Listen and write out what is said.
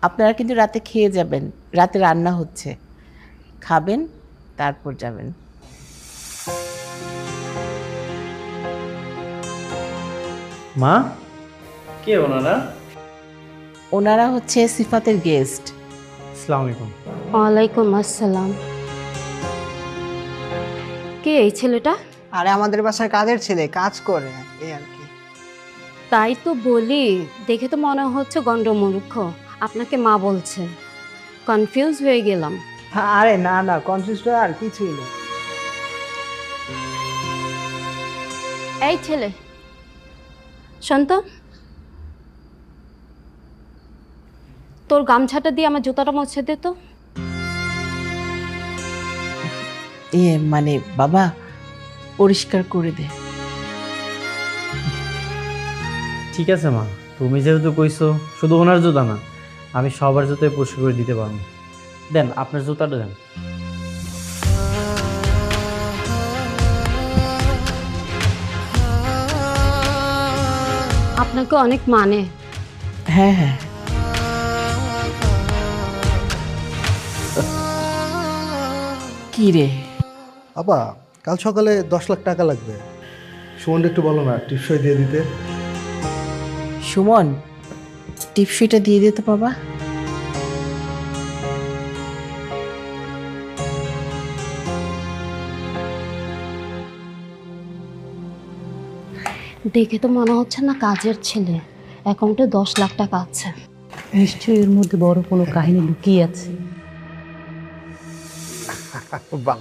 আপনারা কিন্তু রাতে খেয়ে যাবেন, রাতে রান্না হচ্ছে, খাবেন তারপর যাবেন। মা, কে ওনারা? ওনারা হচ্ছে সিফাতের গেস্ট। আসসালামু আলাইকুম। ওয়ালাইকুম আসসালাম। কে এই ছেলেটা? আরে আমাদের বাসায় কাজের ছেলে, কাজ করে এই আর কি। তাই তো বলি, দেখে তো মনে হচ্ছে গন্ডমূর্খ। আপনাকে মা বলছে, কনফিউজ হয়ে গেলাম। আরে না না, কনফিউজ আর কিছুই নেই। এই ছেলে, শোন তো, তোর গামছাটা দিয়ে আমার জুতাটা মুছে দে তো। মানে বাবা, পরিষ্কার করে দে। ঠিক আছে মা, তুমি যেহেতু কইছো, শুধু ওনার জুতা না, আমি সবার জুতায় পরিষ্কার করে দিতে পারবো। দেন আপনার জুতাটা দেন। আপনাকে অনেক মানে। হ্যাঁ হ্যাঁ। কি রে? আপা, কাল সকালে 10 লাখ টাকা লাগবে। সুমন একটু বলো না টিপসই দিয়ে দিতে। সুমন, টিপসইটা দিয়ে দে তো বাবা। দেখে তো মনে হচ্ছে না কাজের ছেলে। অ্যাকাউন্টে 10 লাখ টাকা আছে। নিশ্চয়ই এর মধ্যে বড় কোনো কাহিনী লুকিয়ে আছে। বাহ